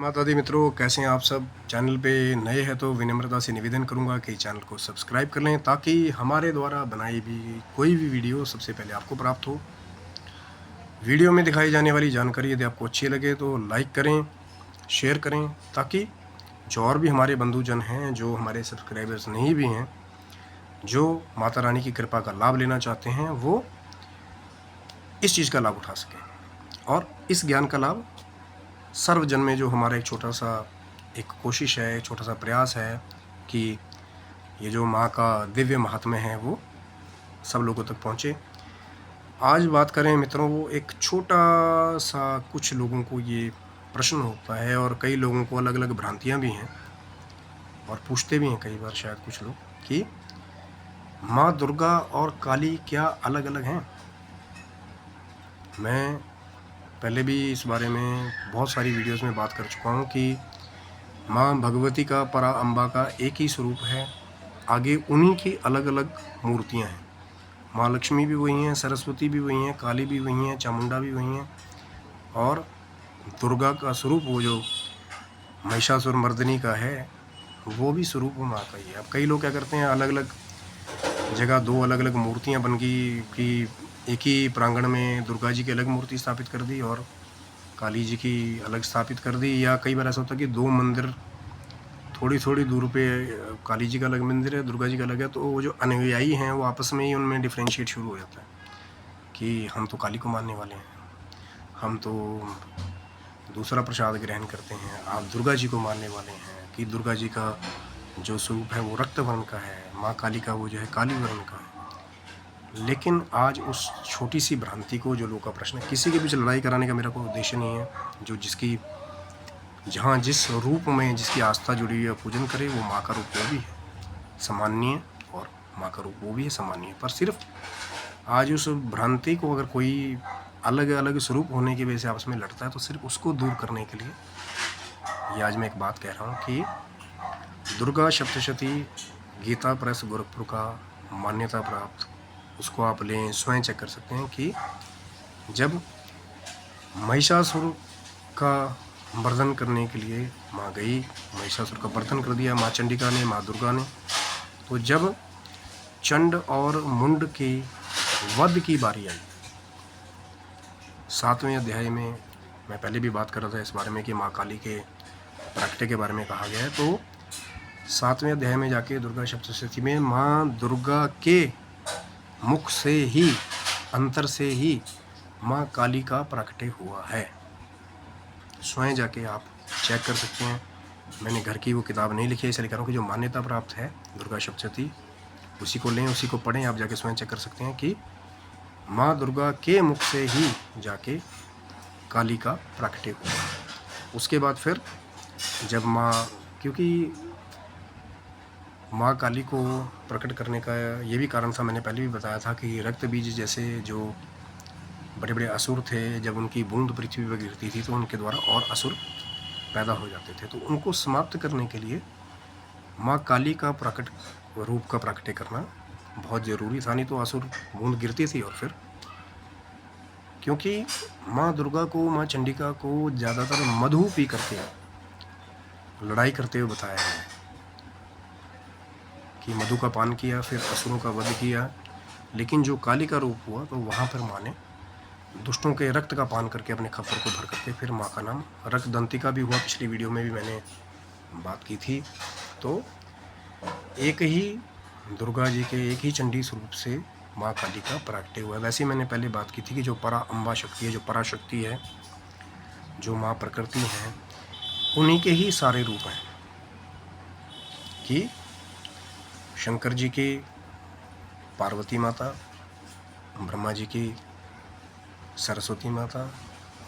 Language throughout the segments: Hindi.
माता दी मित्रों, कैसे हैं आप सब। चैनल पे नए हैं तो विनम्रता से निवेदन करूंगा कि चैनल को सब्सक्राइब कर लें ताकि हमारे द्वारा बनाई भी कोई भी वीडियो सबसे पहले आपको प्राप्त हो। वीडियो में दिखाई जाने वाली जानकारी यदि आपको अच्छी लगे तो लाइक करें, शेयर करें, ताकि जो और भी हमारे बंधुजन हैं, जो हमारे सब्सक्राइबर्स नहीं भी हैं, जो माता रानी की कृपा का लाभ लेना चाहते हैं, वो इस चीज़ का लाभ उठा सकें और इस ज्ञान का लाभ सर्वजन में जो हमारा एक छोटा सा एक कोशिश है, एक छोटा सा प्रयास है कि ये जो माँ का दिव्य महात्म्य है वो सब लोगों तक पहुँचे। आज बात करें मित्रों, वो एक छोटा सा कुछ लोगों को ये प्रश्न होता है और कई लोगों को अलग अलग भ्रांतियाँ भी हैं और पूछते भी हैं कई बार शायद कुछ लोग कि माँ दुर्गा और काली क्या अलग अलग हैं। मैं पहले भी इस बारे में बहुत सारी वीडियोस में बात कर चुका हूँ कि माँ भगवती का, परा अम्बा का एक ही स्वरूप है, आगे उन्हीं की अलग अलग मूर्तियाँ हैं। माँ लक्ष्मी भी वही हैं, सरस्वती भी वही हैं, काली भी वही हैं, चामुंडा भी वही हैं और दुर्गा का स्वरूप वो जो महिषासुर मर्दिनी का है वो भी स्वरूप माँ का ही है। अब कई लोग क्या करते हैं, अलग अलग जगह दो अलग अलग मूर्तियाँ बन गई कि एक ही प्रांगण में दुर्गा जी की अलग मूर्ति स्थापित कर दी और काली जी की अलग स्थापित कर दी, या कई बार ऐसा होता है कि दो मंदिर थोड़ी थोड़ी दूर पे काली जी का अलग मंदिर है, दुर्गा जी का अलग है, तो वो जो अनुयायी हैं वो आपस में ही उनमें डिफ्रेंशिएट शुरू हो जाता है कि हम तो काली को मानने वाले हैं, हम तो दूसरा प्रसाद ग्रहण करते हैं, आप दुर्गा जी को मानने वाले हैं कि दुर्गा जी का जो स्वरूप है वो रक्त वर्ण का है, माँ काली का वो जो है काली वर्ण का है। लेकिन आज उस छोटी सी भ्रांति को, जो लोग का प्रश्न है, किसी के बीच लड़ाई कराने का मेरा कोई उद्देश्य नहीं है। जो जिसकी जहाँ जिस रूप में जिसकी आस्था जुड़ी है पूजन करे, वो माँ का रूप वो भी है सामान्य और माँ का रूप वो भी है सामान्य। पर सिर्फ आज उस भ्रांति को अगर कोई अलग अलग स्वरूप होने की वजह से आपस में लड़ता है तो सिर्फ उसको दूर करने के लिए ये आज मैं एक बात कह रहा हूँ कि दुर्गा सप्तशती गीता प्रेस गोरखपुर का मान्यता प्राप्त, उसको आप लें, स्वयं चेक कर सकते हैं कि जब महिषासुर का मर्दन करने के लिए माँ गई, महिषासुर का मर्दन कर दिया माँ चंडिका ने, माँ दुर्गा ने, तो जब चंड और मुंड के वध की बारी आई, 7वें अध्याय में, मैं पहले भी बात कर रहा था इस बारे में कि माँ काली के प्रगटे के बारे में कहा गया है, तो 7वें अध्याय में जाके दुर्गा सप्तशती में माँ दुर्गा के मुख से ही, अंतर से ही माँ काली का प्रकटे हुआ है। स्वयं जाके आप चेक कर सकते हैं। मैंने घर की वो किताब नहीं लिखी है, इसलिए कह रहा हूँ कि जो मान्यता प्राप्त है दुर्गा सप्तशती, उसी को लें, उसी को पढ़ें। आप जाके स्वयं चेक कर सकते हैं कि माँ दुर्गा के मुख से ही जाके काली का प्रकटे हुआ। उसके बाद फिर जब माँ, क्योंकि माँ काली को प्रकट करने का ये भी कारण था, मैंने पहले भी बताया था कि रक्त बीज जैसे जो बड़े बड़े असुर थे, जब उनकी बूंद पृथ्वी पर गिरती थी तो उनके द्वारा और असुर पैदा हो जाते थे, तो उनको समाप्त करने के लिए माँ काली का प्रकट रूप का प्रकटे करना बहुत ज़रूरी था। नहीं तो असुर बूंद गिरती थी। और फिर क्योंकि माँ दुर्गा को, माँ चंडिका को ज़्यादातर मधु पी करके लड़ाई करते हुए बताया है कि मधु का पान किया, फिर असुरों का वध किया। लेकिन जो काली का रूप हुआ तो वहाँ पर माँ ने दुष्टों के रक्त का पान करके अपने खप्पर को भर करके फिर माँ का नाम रक्तदंतिका भी हुआ। पिछली वीडियो में भी मैंने बात की थी। तो एक ही दुर्गा जी के, एक ही चंडी स्वरूप से माँ काली का प्रगटे हुआ है। वैसे ही मैंने पहले बात की थी कि जो परा अम्बा शक्ति है, जो पराशक्ति है, जो माँ प्रकृति है, उन्हीं के ही सारे रूप हैं कि शंकर जी की पार्वती माता, ब्रह्मा जी की सरस्वती माता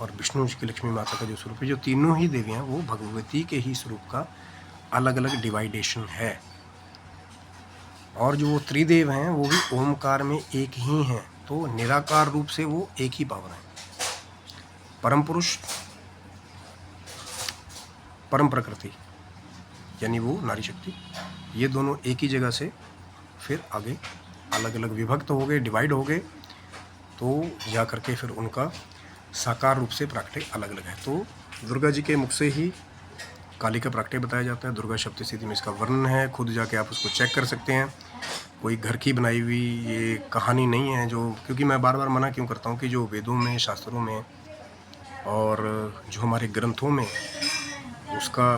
और विष्णु जी की लक्ष्मी माता का जो स्वरूप है, जो तीनों ही देवियाँ वो भगवती के ही स्वरूप का अलग अलग डिवाइडेशन है। और जो वो त्रिदेव हैं वो भी ओमकार में एक ही हैं, तो निराकार रूप से वो एक ही पावर है। परम पुरुष, परम प्रकृति यानी वो नारी शक्ति, ये दोनों एक ही जगह से फिर आगे अलग अलग विभक्त हो गए, डिवाइड हो गए, तो जा करके फिर उनका साकार रूप से प्रकटे अलग अलग है। तो दुर्गा जी के मुख से ही काली का प्राकट्य बताया जाता है। दुर्गा सप्तशती में इसका वर्णन है, खुद जाके आप उसको चेक कर सकते हैं। कोई घर की बनाई हुई ये कहानी नहीं है, जो क्योंकि मैं बार बार मना क्यों करता हूँ कि जो वेदों में, शास्त्रों में और जो हमारे ग्रंथों में उसका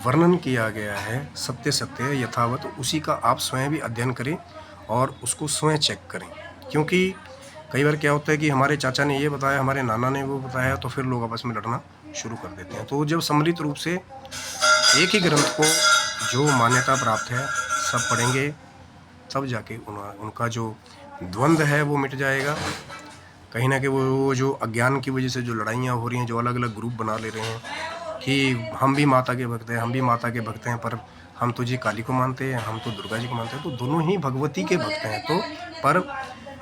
वर्णन किया गया है, सत्य सत्य है यथावत, उसी का आप स्वयं भी अध्ययन करें और उसको स्वयं चेक करें। क्योंकि कई बार क्या होता है कि हमारे चाचा ने ये बताया, हमारे नाना ने वो बताया, तो फिर लोग आपस में लड़ना शुरू कर देते हैं। तो जब सम्मिलित रूप से एक ही ग्रंथ को जो मान्यता प्राप्त है सब पढ़ेंगे, तब जाके उनका जो द्वंद्व है वो मिट जाएगा। कहीं ना कहीं वो जो अज्ञान की वजह से जो लड़ाइयाँ हो रही हैं, जो अलग अलग ग्रुप बना ले रहे हैं कि हम भी माता के भक्त हैं, हम भी माता के भक्त हैं, पर हम तो जी काली को मानते हैं, हम तो दुर्गा जी को मानते हैं, तो दोनों ही भगवती के भक्त हैं। तो पर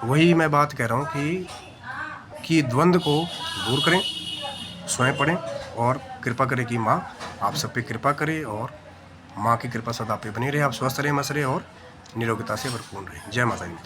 वही मैं बात कह रहा हूँ कि द्वंद्व को दूर करें, स्वयं पढ़ें और कृपा करें कि माँ आप सब पे कृपा करे और माँ की कृपा सदा पे बनी रहे। आप स्वस्थ रहें, मस्त रहें और निरोगता से भरपूर रहें। जय माता दी।